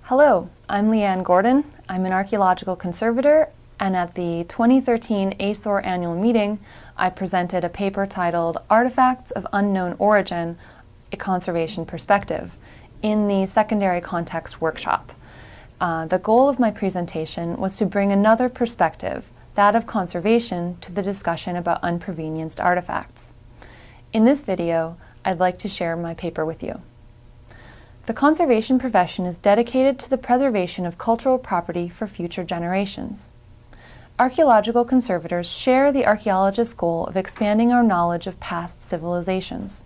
Hello, I'm LeeAnn Gordon. I'm an archaeological conservator, and at the 2013 ASOR Annual Meeting, I presented a paper titled Artifacts of Unknown Origin, a Conservation Perspective, in the Secondary Context Workshop. The goal of my presentation was to bring another perspective, that of conservation, to the discussion about unprovenienced artifacts. In this video, I'd like to share my paper with you. The conservation profession is dedicated to the preservation of cultural property for future generations. Archaeological conservators share the archaeologist's goal of expanding our knowledge of past civilizations.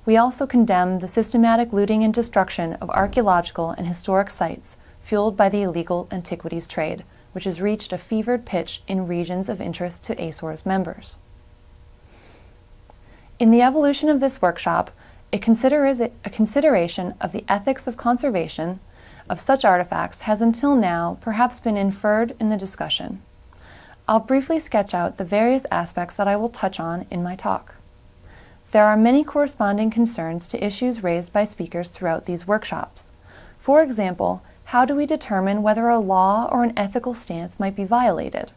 We also condemn the systematic looting and destruction of archaeological and historic sites fueled by the illegal antiquities trade, which has reached a fevered pitch in regions of interest to ASOR's members. In the evolution of this workshop, a consideration of the ethics of conservation of such artifacts has until now perhaps been inferred in the discussion. I'll briefly sketch out the various aspects that I will touch on in my talk. There are many corresponding concerns to issues raised by speakers throughout these workshops. For example, how do we determine whether a law or an ethical stance might be violated?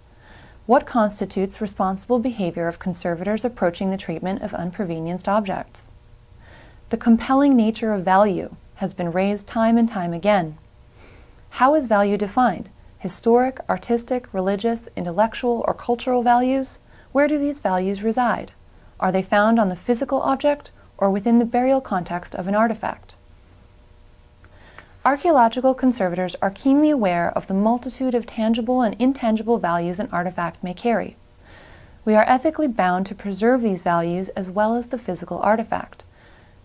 What constitutes responsible behavior of conservators approaching the treatment of unprovenienced objects? The compelling nature of value has been raised time and time again. How is value defined? Historic, artistic, religious, intellectual, or cultural values? Where do these values reside? Are they found on the physical object or within the burial context of an artifact? Archaeological conservators are keenly aware of the multitude of tangible and intangible values an artifact may carry. We are ethically bound to preserve these values as well as the physical artifact.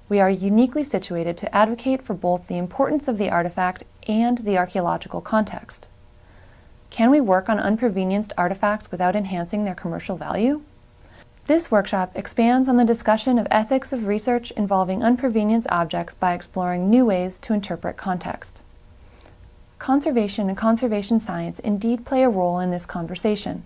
We are uniquely situated to advocate for both the importance of the artifact and the archaeological context. Can we work on unprovenienced artifacts without enhancing their commercial value? This workshop expands on the discussion of ethics of research involving unprovenienced objects by exploring new ways to interpret context. Conservation and conservation science indeed play a role in this conversation.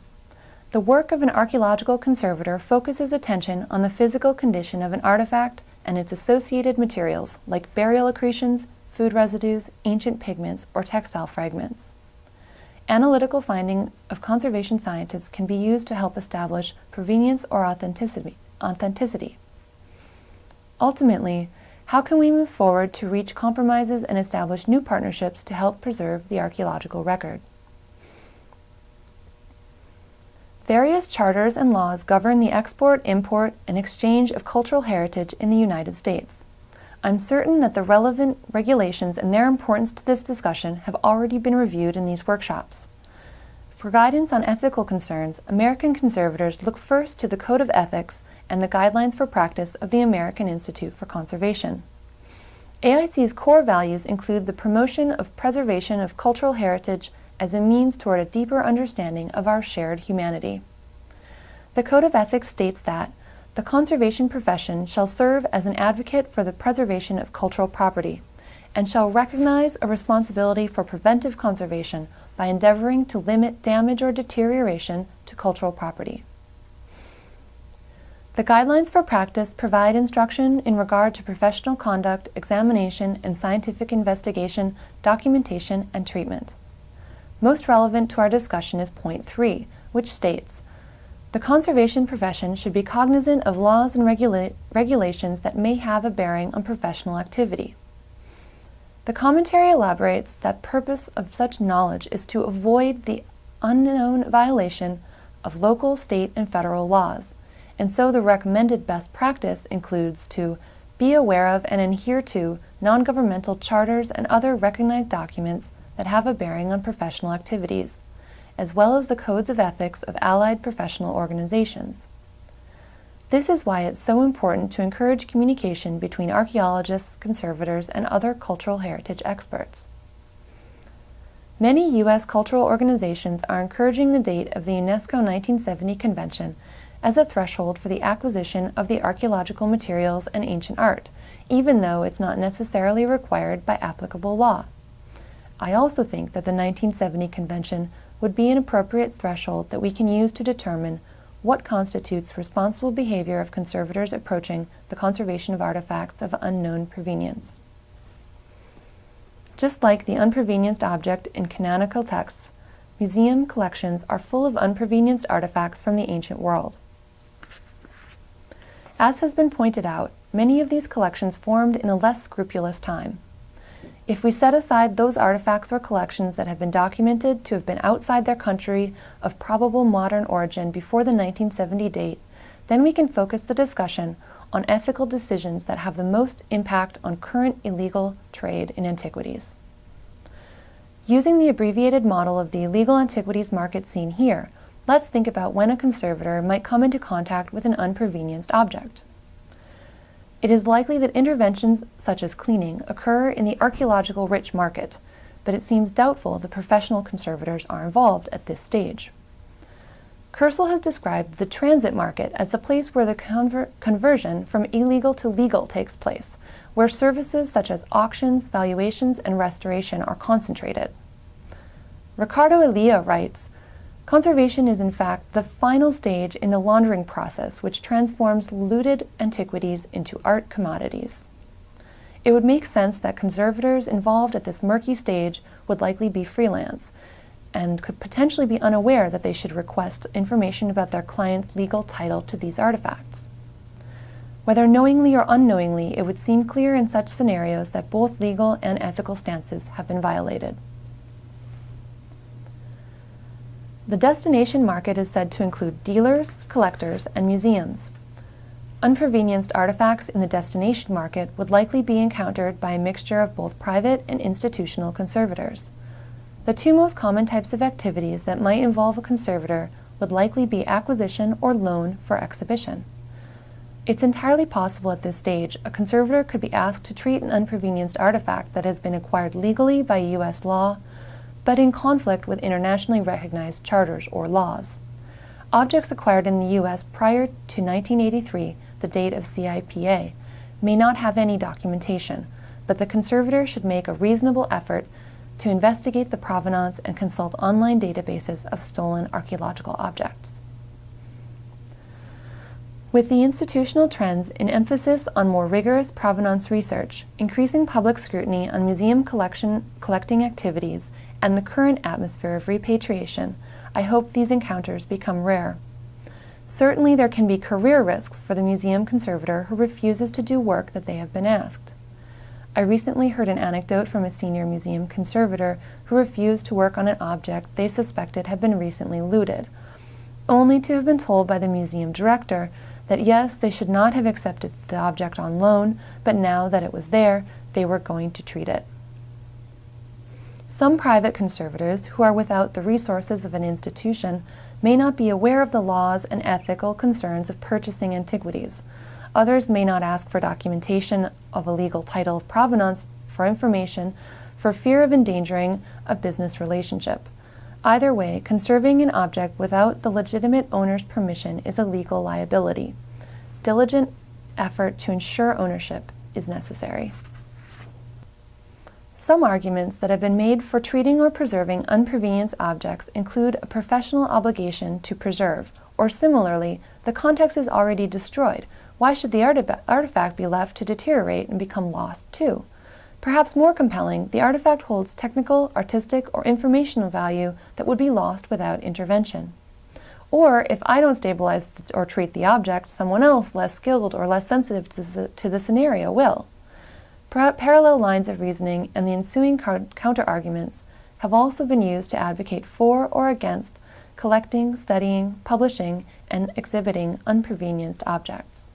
The work of an archaeological conservator focuses attention on the physical condition of an artifact and its associated materials like burial accretions, food residues, ancient pigments, or textile fragments. Analytical findings of conservation scientists can be used to help establish provenience or authenticity. Ultimately, how can we move forward to reach compromises and establish new partnerships to help preserve the archaeological record? Various charters and laws govern the export, import, and exchange of cultural heritage in the United States. I'm certain that the relevant regulations and their importance to this discussion have already been reviewed in these workshops. For guidance on ethical concerns, American conservators look first to the Code of Ethics and the Guidelines for Practice of the American Institute for Conservation. AIC's core values include the promotion of preservation of cultural heritage as a means toward a deeper understanding of our shared humanity. The Code of Ethics states that the conservation profession shall serve as an advocate for the preservation of cultural property and shall recognize a responsibility for preventive conservation by endeavoring to limit damage or deterioration to cultural property. The Guidelines for Practice provide instruction in regard to professional conduct, examination, and scientific investigation, documentation, and treatment. Most relevant to our discussion is point 3, which states, the conservation profession should be cognizant of laws and regulations that may have a bearing on professional activity. The commentary elaborates that purpose of such knowledge is to avoid the unknown violation of local, state, and federal laws, and so the recommended best practice includes to be aware of and adhere to non-governmental charters and other recognized documents that have a bearing on professional activities, as well as the codes of ethics of allied professional organizations. This is why it's so important to encourage communication between archaeologists, conservators, and other cultural heritage experts. Many U.S. cultural organizations are encouraging the date of the UNESCO 1970 Convention as a threshold for the acquisition of the archaeological materials and ancient art, even though it's not necessarily required by applicable law. I also think that the 1970 Convention would be an appropriate threshold that we can use to determine what constitutes responsible behavior of conservators approaching the conservation of artifacts of unknown provenience. Just like the unprovenienced object in canonical texts, museum collections are full of unprovenienced artifacts from the ancient world. As has been pointed out, many of these collections formed in a less scrupulous time. If we set aside those artifacts or collections that have been documented to have been outside their country of probable modern origin before the 1970 date, then we can focus the discussion on ethical decisions that have the most impact on current illegal trade in antiquities. Using the abbreviated model of the illegal antiquities market seen here, let's think about when a conservator might come into contact with an unprovenienced object. It is likely that interventions such as cleaning occur in the archaeological rich market, but it seems doubtful that professional conservators are involved at this stage. Kersel has described the transit market as the place where the conversion from illegal to legal takes place, where services such as auctions, valuations, and restoration are concentrated. Ricardo Elia writes, "Conservation is in fact the final stage in the laundering process which transforms looted antiquities into art commodities." It would make sense that conservators involved at this murky stage would likely be freelance and could potentially be unaware that they should request information about their client's legal title to these artifacts. Whether knowingly or unknowingly, it would seem clear in such scenarios that both legal and ethical stances have been violated. The destination market is said to include dealers, collectors, and museums. Unprovenienced artifacts in the destination market would likely be encountered by a mixture of both private and institutional conservators. The two most common types of activities that might involve a conservator would likely be acquisition or loan for exhibition. It's entirely possible at this stage a conservator could be asked to treat an unprovenienced artifact that has been acquired legally by U.S. law, but in conflict with internationally recognized charters or laws. Objects acquired in the U.S. prior to 1983, the date of CIPA, may not have any documentation, but the conservator should make a reasonable effort to investigate the provenance and consult online databases of stolen archaeological objects. With the institutional trends in emphasis on more rigorous provenance research, increasing public scrutiny on museum collecting activities, and the current atmosphere of repatriation, I hope these encounters become rare. Certainly there can be career risks for the museum conservator who refuses to do work that they have been asked. I recently heard an anecdote from a senior museum conservator who refused to work on an object they suspected had been recently looted, only to have been told by the museum director that yes, they should not have accepted the object on loan, but now that it was there, they were going to treat it. Some private conservators who are without the resources of an institution may not be aware of the laws and ethical concerns of purchasing antiquities. Others may not ask for documentation of a legal title of provenance for information for fear of endangering a business relationship. Either way, conserving an object without the legitimate owner's permission is a legal liability. Diligent effort to ensure ownership is necessary. Some arguments that have been made for treating or preserving unprovenienced objects include a professional obligation to preserve, or similarly, the context is already destroyed. Why should the artifact be left to deteriorate and become lost too? Perhaps more compelling, the artifact holds technical, artistic, or informational value that would be lost without intervention. Or, if I don't stabilize or treat the object, someone else less skilled or less sensitive to the scenario will. Parallel lines of reasoning and the ensuing counter-arguments have also been used to advocate for or against collecting, studying, publishing, and exhibiting unprovenienced objects.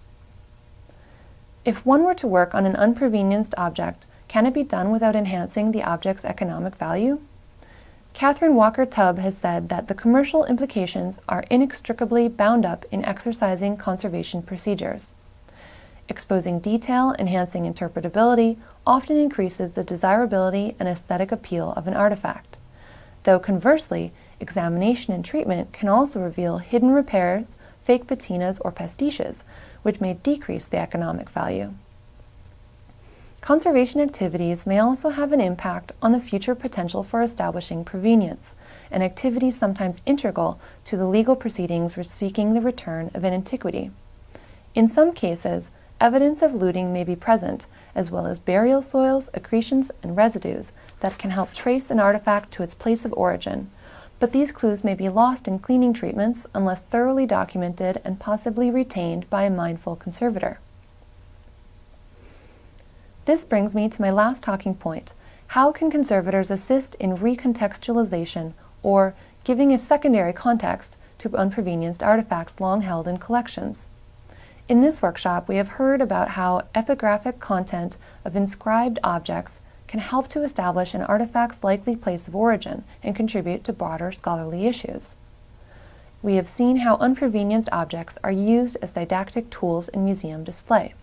If one were to work on an unprovenienced object, can it be done without enhancing the object's economic value? Catherine Walker Tubb has said that the commercial implications are inextricably bound up in exercising conservation procedures. Exposing detail, enhancing interpretability, often increases the desirability and aesthetic appeal of an artifact. Though conversely, examination and treatment can also reveal hidden repairs, fake patinas, or pastiches, which may decrease the economic value. Conservation activities may also have an impact on the future potential for establishing provenience, an activity sometimes integral to the legal proceedings for seeking the return of an antiquity. In some cases, evidence of looting may be present, as well as burial soils, accretions, and residues that can help trace an artifact to its place of origin, but these clues may be lost in cleaning treatments unless thoroughly documented and possibly retained by a mindful conservator. This brings me to my last talking point. How can conservators assist in recontextualization, or giving a secondary context to unprovenienced artifacts long held in collections? In this workshop, we have heard about how epigraphic content of inscribed objects can help to establish an artifact's likely place of origin and contribute to broader scholarly issues. We have seen how unprovenienced objects are used as didactic tools in museum display.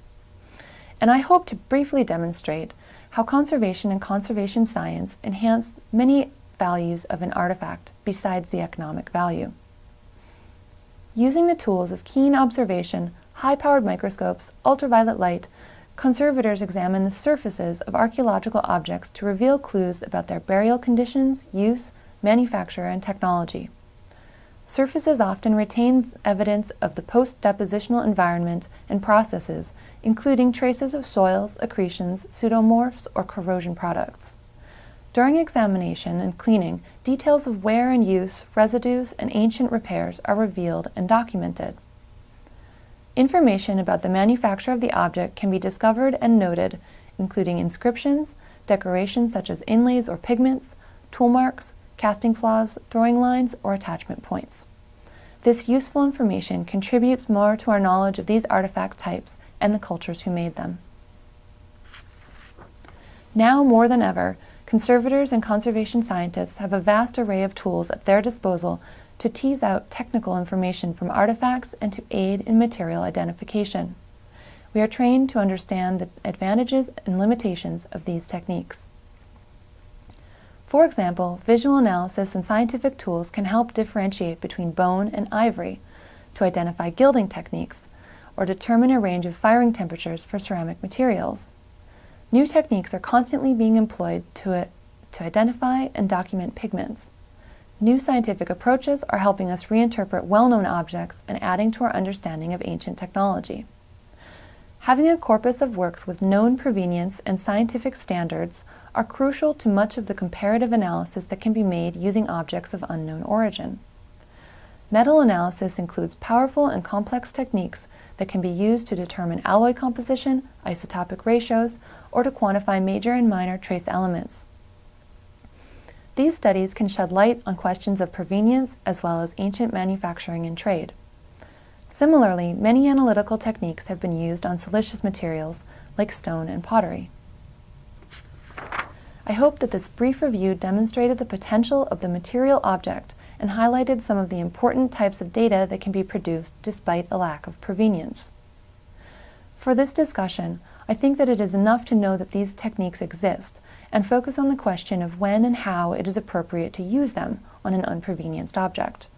And I hope to briefly demonstrate how conservation and conservation science enhance many values of an artifact besides the economic value. Using the tools of keen observation, high-powered microscopes, ultraviolet light, conservators examine the surfaces of archaeological objects to reveal clues about their burial conditions, use, manufacture, and technology. Surfaces often retain evidence of the post-depositional environment and processes, including traces of soils, accretions, pseudomorphs, or corrosion products. During examination and cleaning, details of wear and use, residues, and ancient repairs are revealed and documented. Information about the manufacture of the object can be discovered and noted, including inscriptions, decorations such as inlays or pigments, tool marks, casting flaws, throwing lines, or attachment points. This useful information contributes more to our knowledge of these artifact types and the cultures who made them. Now more than ever, conservators and conservation scientists have a vast array of tools at their disposal to tease out technical information from artifacts and to aid in material identification. We are trained to understand the advantages and limitations of these techniques. For example, visual analysis and scientific tools can help differentiate between bone and ivory, to identify gilding techniques, or determine a range of firing temperatures for ceramic materials. New techniques are constantly being employed to identify and document pigments. New scientific approaches are helping us reinterpret well-known objects and adding to our understanding of ancient technology. Having a corpus of works with known provenience and scientific standards are crucial to much of the comparative analysis that can be made using objects of unknown origin. Metal analysis includes powerful and complex techniques that can be used to determine alloy composition, isotopic ratios, or to quantify major and minor trace elements. These studies can shed light on questions of provenience as well as ancient manufacturing and trade. Similarly, many analytical techniques have been used on silicious materials like stone and pottery. I hope that this brief review demonstrated the potential of the material object and highlighted some of the important types of data that can be produced despite a lack of provenience. For this discussion, I think that it is enough to know that these techniques exist and focus on the question of when and how it is appropriate to use them on an unprovenienced object.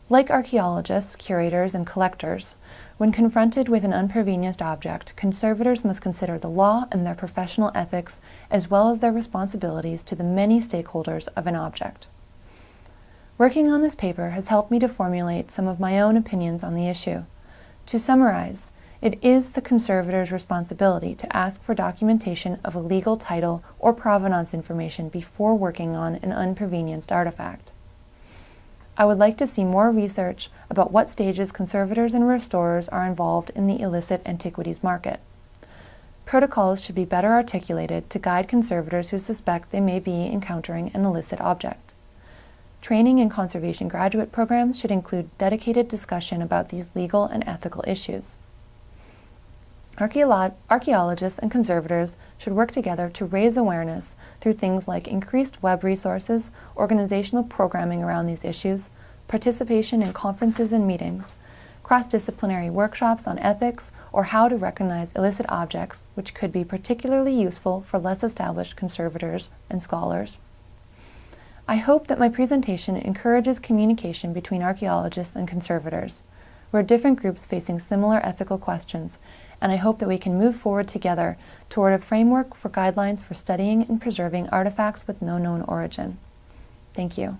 Like archaeologists, curators, and collectors, when confronted with an unprovenienced object, conservators must consider the law and their professional ethics, as well as their responsibilities to the many stakeholders of an object. Working on this paper has helped me to formulate some of my own opinions on the issue. To summarize, it is the conservator's responsibility to ask for documentation of a legal title or provenance information before working on an unprovenienced artifact. I would like to see more research about what stages conservators and restorers are involved in the illicit antiquities market. Protocols should be better articulated to guide conservators who suspect they may be encountering an illicit object. Training and conservation graduate programs should include dedicated discussion about these legal and ethical issues. Archaeologists and conservators should work together to raise awareness through things like increased web resources, organizational programming around these issues, participation in conferences and meetings, cross-disciplinary workshops on ethics or how to recognize illicit objects, which could be particularly useful for less established conservators and scholars. I hope that my presentation encourages communication between archaeologists and conservators. We're different groups facing similar ethical questions, and I hope that we can move forward together toward a framework for guidelines for studying and preserving artifacts with no known origin. Thank you.